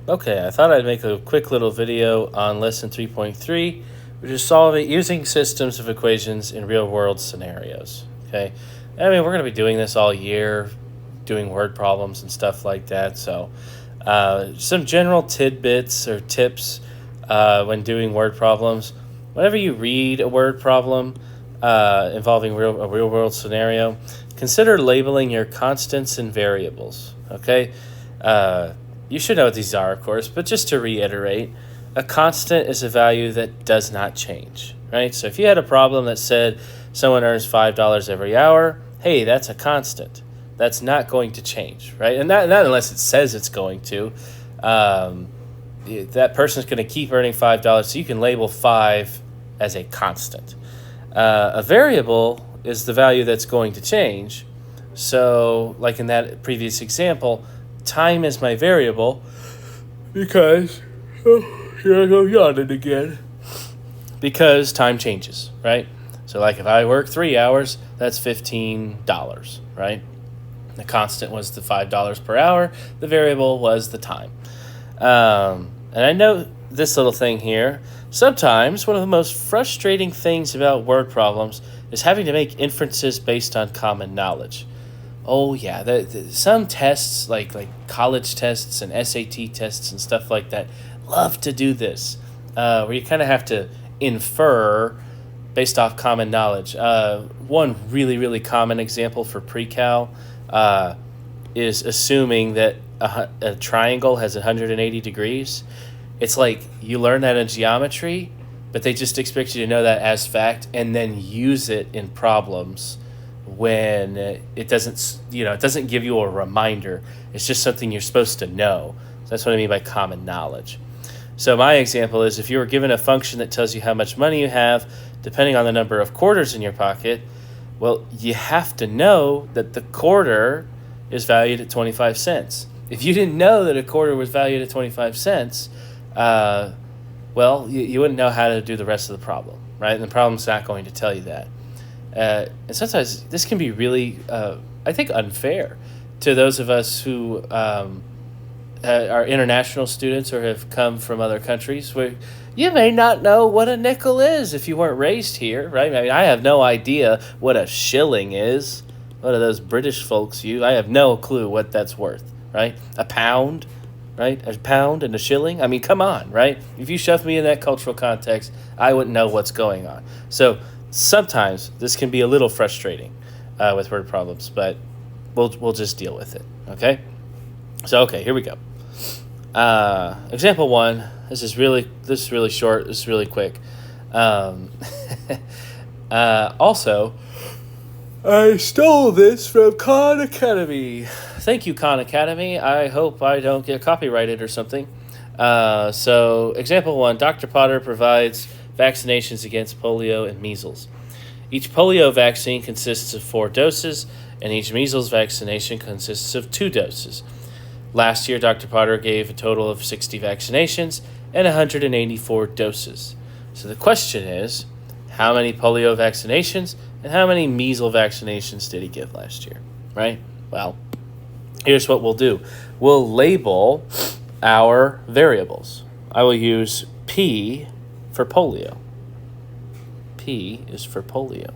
Okay, I thought I'd make a quick little video on lesson 3.3, which is solving using systems of equations in real-world scenarios. Okay, I mean, we're going to be doing this all year, doing word problems and stuff like that. So, some general tidbits or tips when doing word problems. Whenever you read a word problem involving a real-world scenario, consider labeling your constants and variables. Okay. You should know what these are, of course, but just to reiterate, a constant is a value that does not change, right? So if you had a problem that said someone earns $5 every hour, hey, that's a constant. That's not going to change, right? And not unless it says it's going to. That person's going to keep earning $5, so you can label 5 as a constant. A variable is the value that's going to change. So, like in that previous example, time is my variable because, here I go yawning again, because time changes, right? So like if I work 3 hours, that's $15, right? The constant was the $5 per hour. The variable was the time. And I know this little thing here. Sometimes one of the most frustrating things about word problems is having to make inferences based on common knowledge. Oh yeah, some tests like college tests and SAT tests and stuff like that love to do this, where you kind of have to infer based off common knowledge. One really common example for pre-cal is assuming that a triangle has 180 degrees. It's like you learn that in geometry, but they just expect you to know that as fact and then use it in problems when it doesn't give you a reminder. It's just something you're supposed to know. So that's what I mean by common knowledge. So my example is if you were given a function that tells you how much money you have, depending on the number of quarters in your pocket, well, you have to know that the quarter is valued at 25 cents. If you didn't know that a quarter was valued at 25 cents, well, you wouldn't know how to do the rest of the problem, right? And the problem's not going to tell you that. And sometimes this can be really, I think, unfair to those of us who are international students or have come from other countries, where you may not know what a nickel is if you weren't raised here, right? I mean, I have no idea what a shilling is. What do those British folks use? I have no clue what that's worth, right? A pound, right? A pound and a shilling? I mean, come on, right? If you shoved me in that cultural context, I wouldn't know what's going on. So sometimes this can be a little frustrating with word problems, but we'll just deal with it, okay? So, okay, here we go. Example 1, this is really short, this is really quick. Also, I stole this from Khan Academy. Thank you, Khan Academy. I hope I don't get copyrighted or something. So, example 1, Dr. Potter provides vaccinations against polio and measles. Each polio vaccine consists of 4 doses, and each measles vaccination consists of 2 doses. Last year, Dr. Potter gave a total of 60 vaccinations and 184 doses. So the question is, how many polio vaccinations and how many measles vaccinations did he give last year, right? Well, here's what we'll do. We'll label our variables. I will use P for polio. P is for polio.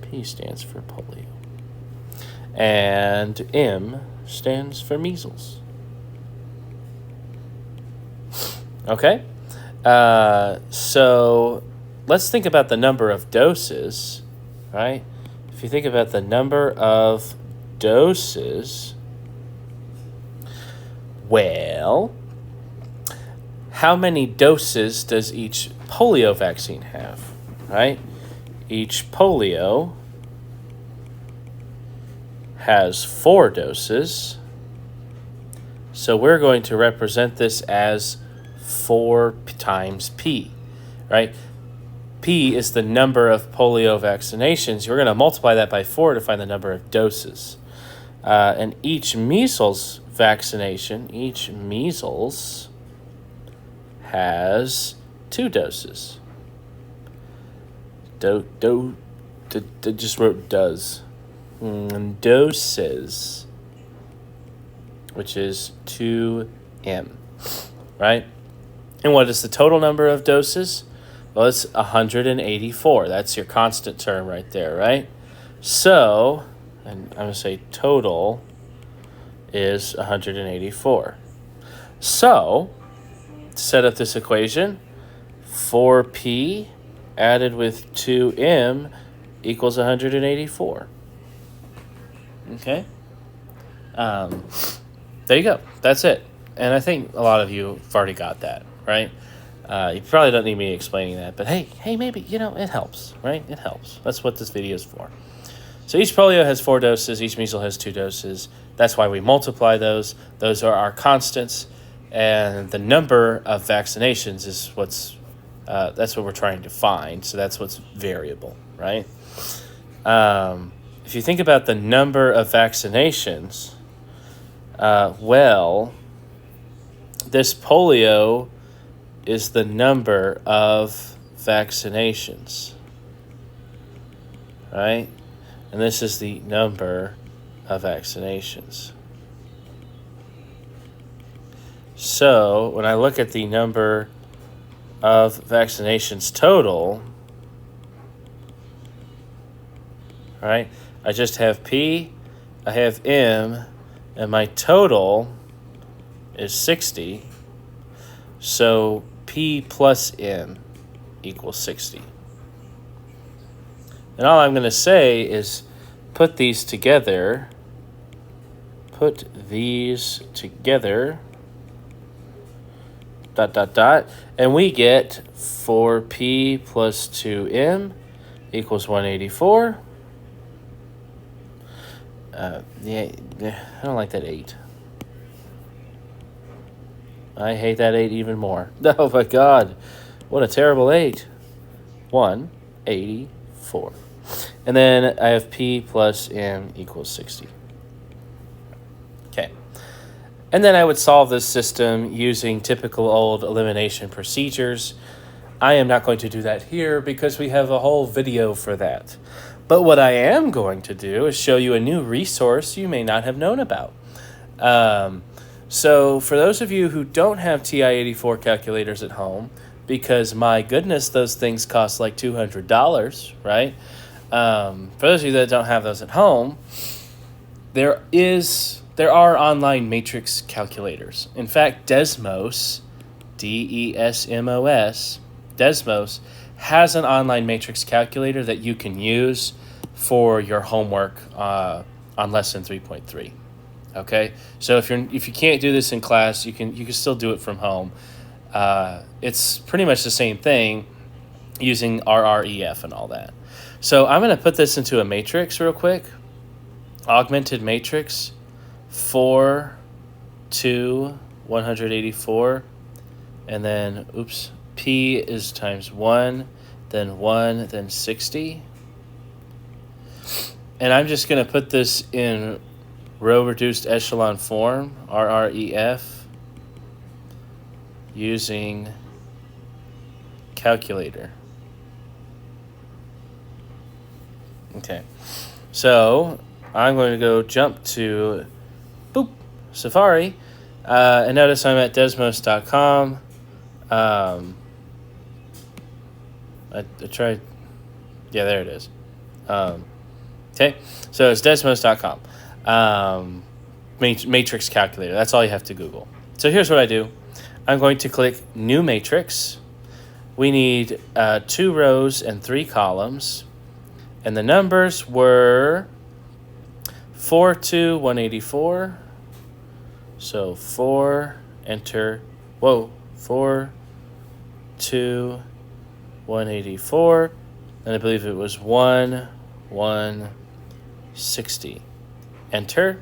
P stands for polio. And M stands for measles. Okay? So let's think about the number of doses, right? If you think about the number of doses, well, how many doses does each polio vaccine have, right? Each polio has 4 doses, so we're going to represent this as 4 times P, right? P is the number of polio vaccinations. We're going to multiply that by 4 to find the number of doses. And each measles vaccination, each measles has 2 doses. Just wrote does. Doses. which is 2m, right? And what is the total number of doses? Well, it's 184. That's your constant term right there, right? So, and I'm going to say total is 184. So, to set up this equation, 4p added with 2m equals 184. Okay? There you go. That's it. And I think a lot of you have already got that, right? You probably don't need me explaining that, but hey, maybe, it helps, right? It helps. That's what this video is for. So each polio has 4 doses, each measles has 2 doses. That's why we multiply those. Those are our constants, and the number of vaccinations is that's what we're trying to find. So that's what's variable, right? If you think about the number of vaccinations, this polio is the number of vaccinations, right? And this is the number of vaccinations. So when I look at the number of vaccinations total, right, I just have P, I have M, and my total is 60. So P plus M equals 60. And all I'm going to say is put these together, and we get 4P plus 2M equals 184. I don't like that 8. I hate that 8 even more. Oh my God, what a terrible 8. 184. And then I have P plus M equals 60. Okay. And then I would solve this system using typical old elimination procedures. I am not going to do that here because we have a whole video for that. But what I am going to do is show you a new resource you may not have known about. So for those of you who don't have TI-84 calculators at home, because my goodness, those things cost like $200, right? For those of you that don't have those at home, there are online matrix calculators. In fact, Desmos, Desmos, Desmos has an online matrix calculator that you can use for your homework on lesson 3.3. Okay, so if you can't do this in class, you can still do it from home. It's pretty much the same thing using RREF and all that. So I'm going to put this into a matrix real quick. Augmented Matrix 4, 2, 184, and then P is times 1, then 60. And I'm just going to put this in row reduced echelon form, RREF, using calculator. Okay, so I'm going to go jump to Safari, and notice I'm at desmos.com. I tried, yeah, there it is. Okay, so it's desmos.com. Matrix calculator. That's all you have to Google. So here's what I do. I'm going to click New Matrix. We need 2 rows and 3 columns. And the numbers were 4, 2, 184. So 4, enter. 4, 2, 184. And I believe it was 1, 160. Enter.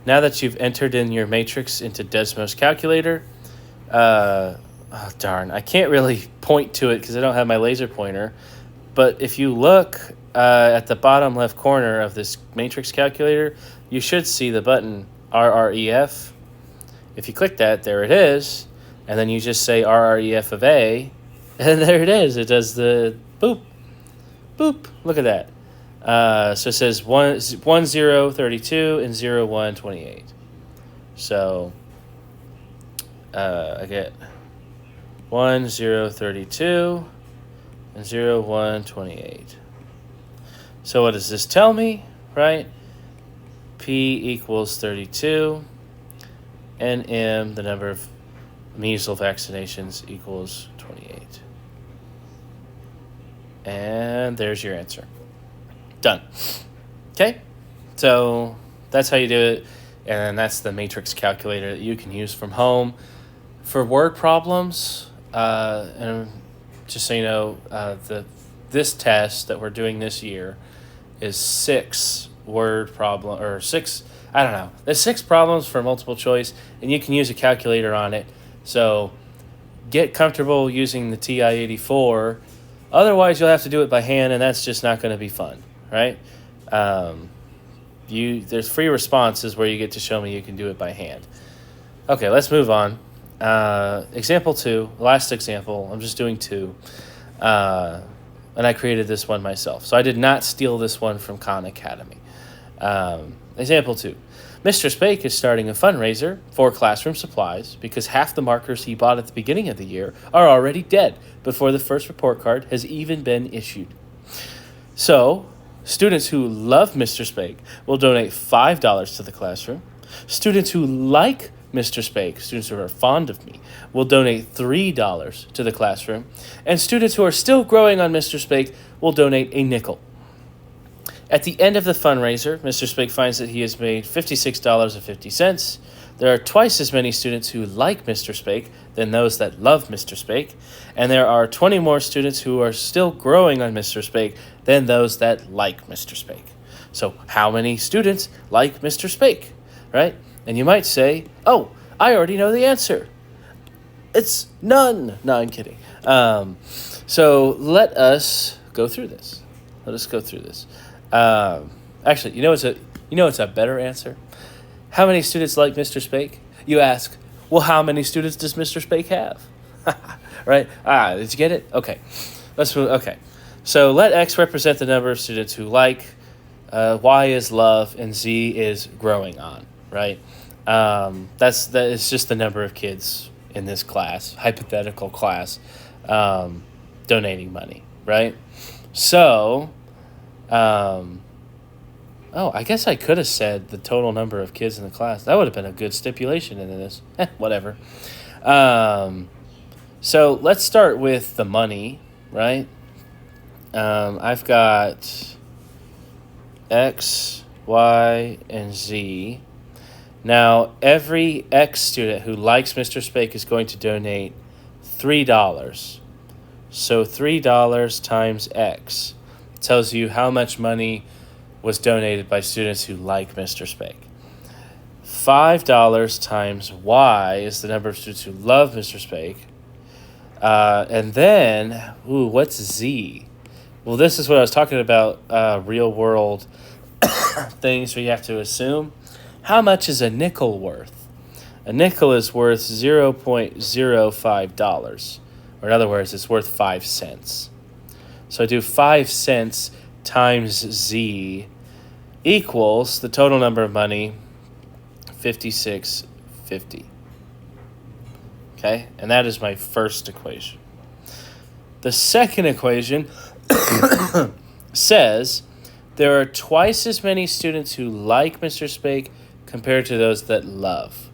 Now that you've entered in your matrix into Desmos calculator, darn, I can't really point to it because I don't have my laser pointer. But if you look at the bottom left corner of this matrix calculator, you should see the button RREF. If you click that, there it is. And then you just say RREF of A, and there it is. It does the boop, boop. Look at that. So it says 1032 and 0128. So I get 1, 0, 32, and 0, 1, 28. So what does this tell me, right? P equals 32, and M, the number of measles vaccinations, equals 28. And there's your answer. Done. Okay? So that's how you do it, and that's the matrix calculator that you can use from home. For word problems, and just so you know, this test that we're doing this year is 6 word problem, or 6, I don't know. There's 6 problems for multiple choice, and you can use a calculator on it. So get comfortable using the TI-84. Otherwise, you'll have to do it by hand, and that's just not going to be fun, right? There's free responses where you get to show me you can do it by hand. Okay, let's move on. Example 2, last example, I'm just doing 2. And I created this one myself. So I did not steal this one from Khan Academy. Example 2. Mr. Spake is starting a fundraiser for classroom supplies because half the markers he bought at the beginning of the year are already dead before the first report card has even been issued. So, students who love Mr. Spake will donate $5 to the classroom. Students who like Mr. Spake, students who are fond of me, will donate $3 to the classroom. And students who are still growing on Mr. Spake will donate a nickel. At the end of the fundraiser, Mr. Spake finds that he has made $56.50. There are twice as many students who like Mr. Spake than those that love Mr. Spake, and there are 20 more students who are still growing on Mr. Spake than those that like Mr. Spake. So how many students like Mr. Spake, right? And you might say, oh, I already know the answer. It's none. No, I'm kidding. So let us go through this. Actually, you know it's a better answer? How many students like Mr. Spake? You ask, well, how many students does Mr. Spake have? Right? Did you get it? Okay. Let's move. Okay. So let X represent the number of students who like, Y is love, and Z is growing on, right? That is just the number of kids in this class, hypothetical class, donating money, right? So, I guess I could have said the total number of kids in the class. That would have been a good stipulation into this. Whatever. So let's start with the money, right? I've got X, Y, and Z. Now, every X student who likes Mr. Spake is going to donate $3. So $3 times X tells you how much money was donated by students who like Mr. Spake. $5 times Y is the number of students who love Mr. Spake. And then, what's Z? Well, this is what I was talking about, real world things where you have to assume. How much is a nickel worth? A nickel is worth $0.05. Or in other words, it's worth 5 cents. So I do 5 cents times Z equals the total number of money, $56.50. Okay, and that is my first equation. The second equation says there are twice as many students who like Mr. Spake compared to those that love.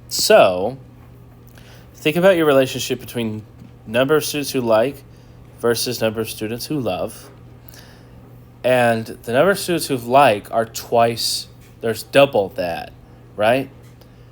So, think about your relationship between number of students who like versus number of students who love. And the number of students who like are twice, there's double that, right?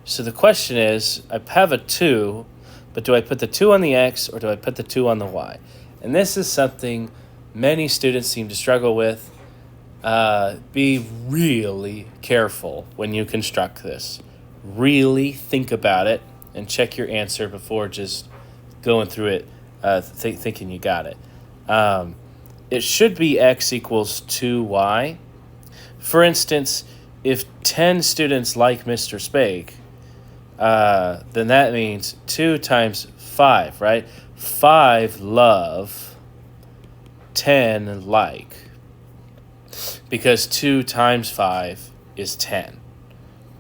So the question is, I have a 2, but do I put the 2 on the X or do I put the 2 on the Y? And this is something many students seem to struggle with. Be really careful when you construct this. Really think about it and check your answer before just going through it thinking you got it. It should be X equals 2Y. For instance, if 10 students like Mr. Spake, then that means 2 times 5, right? 5 love, 10 like. Because 2 times 5 is 10,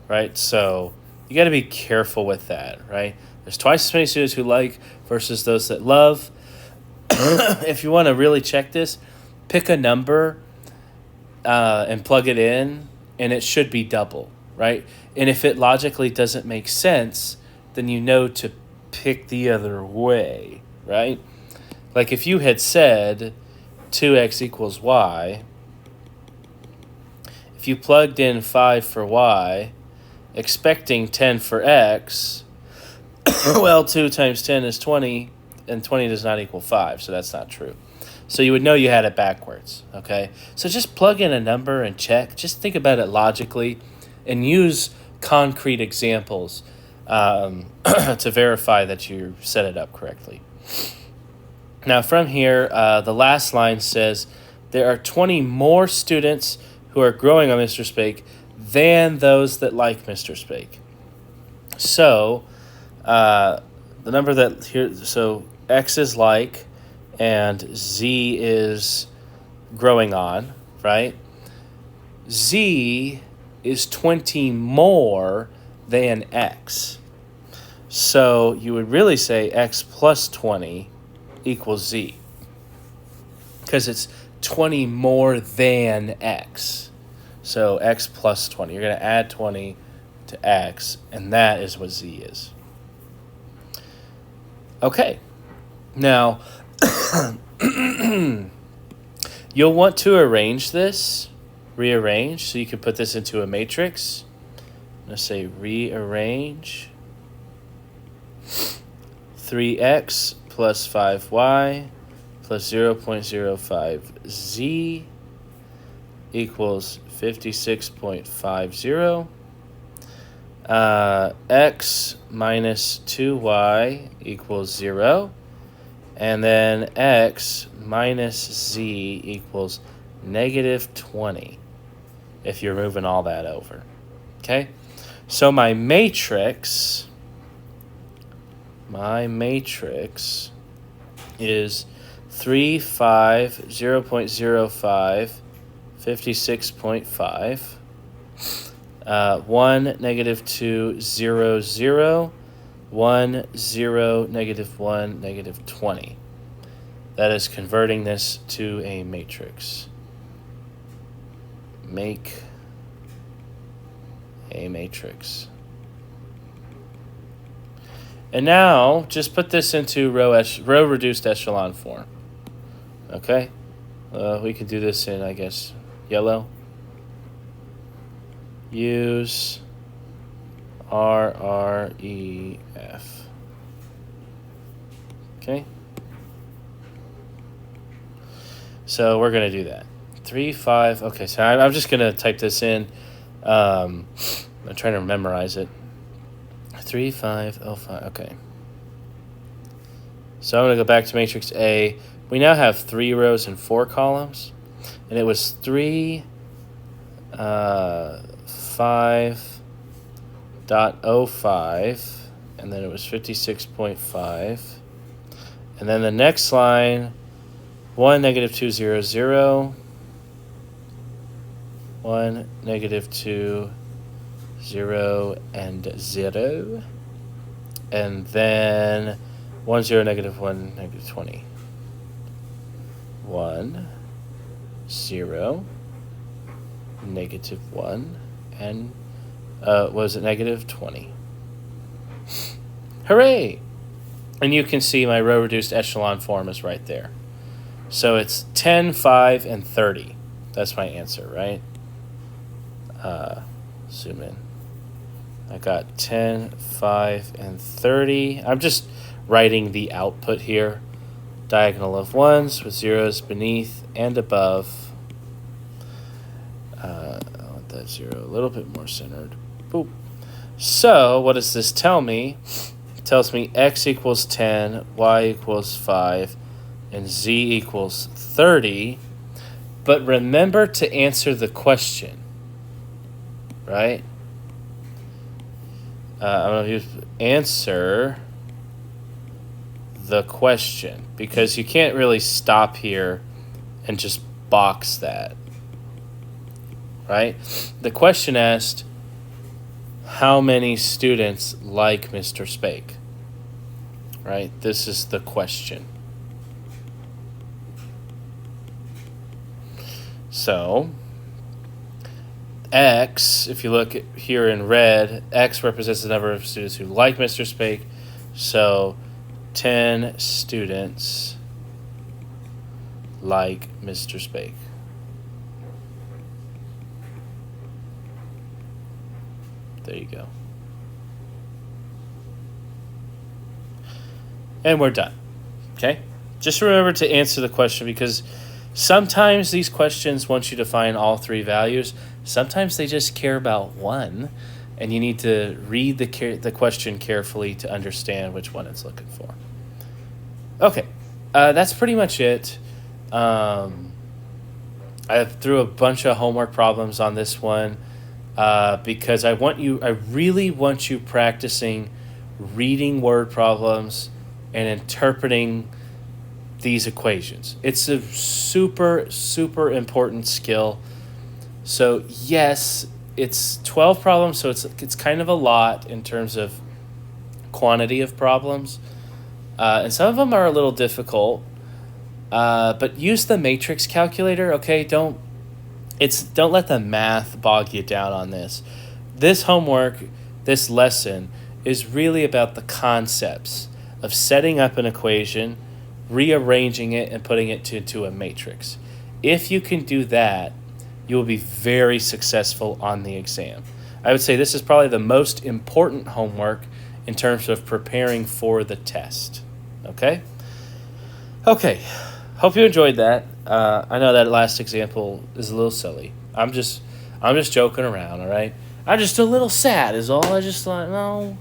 right? So you got to be careful with that, right? There's twice as many students who like versus those that love. If you want to really check this, pick a number and plug it in, and it should be double, right? And if it logically doesn't make sense, then you know to pick the other way, right? Like if you had said 2x equals y, if you plugged in 5 for y, expecting 10 for x, well, 2 times 10 is 20, and 20 does not equal 5, so that's not true. So you would know you had it backwards, okay? So just plug in a number and check. Just think about it logically and use concrete examples to verify that you set it up correctly. Now from here, the last line says, there are 20 more students who are growing on Mr. Spake than those that like Mr. Spake. So the number that here, so X is like, and Z is growing on, right? Z is 20 more than X. So you would really say X plus 20 equals Z, because it's 20 more than X. So X plus 20. You're going to add 20 to X, and that is what Z is. Okay. Now, you'll want to rearrange, so you can put this into a matrix. I'm going to say rearrange 3x plus 5y plus 0.05z equals 56.50. X minus 2y equals 0. And then x minus z equals negative 20 if you're moving all that over. Okay? So my matrix is 3, 5, 0.05, 56.5, 1, negative 2, 0, 0, 1, 0, negative 1, negative 20. That is converting this to a matrix. Make a matrix. And now, just put this into row reduced echelon form. Okay? We can do this in, I guess, yellow. Use RREF. Okay? So we're going to do that. 3, 5. Okay, so I'm just going to type this in. I'm trying to memorize it. 3, 5, 0, 5. Okay. So I'm going to go back to matrix A. We now have 3 rows and 4 columns. And it was 3, 5.05. And then it was 56.5. And then the next line, 1, negative 2, 0, 0. 1, negative 2, 0, and 0. And then 1, 0, negative 1, negative 20. 1, 0, negative 1, and was it negative 20? Hooray! And you can see my row reduced echelon form is right there. So it's 10, 5, and 30. That's my answer, right? Zoom in. I got 10, 5, and 30. I'm just writing the output here. Diagonal of 1s with 0s beneath and above. I want that 0 a little bit more centered. Boop. So what does this tell me? It tells me x equals 10, y equals 5, and z equals 30. But remember to answer the question. Right? I'm going to use answer the question, because you can't really stop here and just box that. Right? The question asked, how many students like Mr. Spake? Right? This is the question. So, X, if you look here in red, X represents the number of students who like Mr. Spake. So, 10 students like Mr. Spake. There you go. And we're done. Okay? Just remember to answer the question, because sometimes these questions want you to find all three values. Sometimes they just care about one, and you need to read the question carefully to understand which one it's looking for. Okay, that's pretty much it. I threw a bunch of homework problems on this one because I really want you practicing reading word problems and interpreting these equations. It's a super, super important skill. So yes, it's 12 problems, so it's kind of a lot in terms of quantity of problems. And some of them are a little difficult. But use the matrix calculator, okay? Don't let the math bog you down on this. This homework, this lesson, is really about the concepts of setting up an equation, rearranging it, and putting it into a matrix. If you can do that, you will be very successful on the exam. I would say this is probably the most important homework in terms of preparing for the test. Okay? Okay. Hope you enjoyed that. I know that last example is a little silly. I'm just joking around, all right? I'm just a little sad is all. I just thought, no,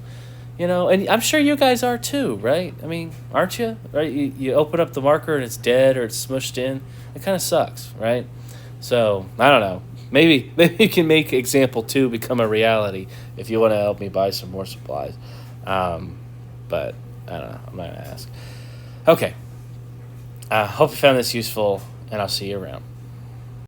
and I'm sure you guys are too, right? I mean, aren't you? Right? You open up the marker and it's dead or it's smushed in. It kind of sucks, right? So, I don't know. Maybe you can make example 2 become a reality if you want to help me buy some more supplies. But, I don't know. I'm not going to ask. Okay. Hope you found this useful, and I'll see you around.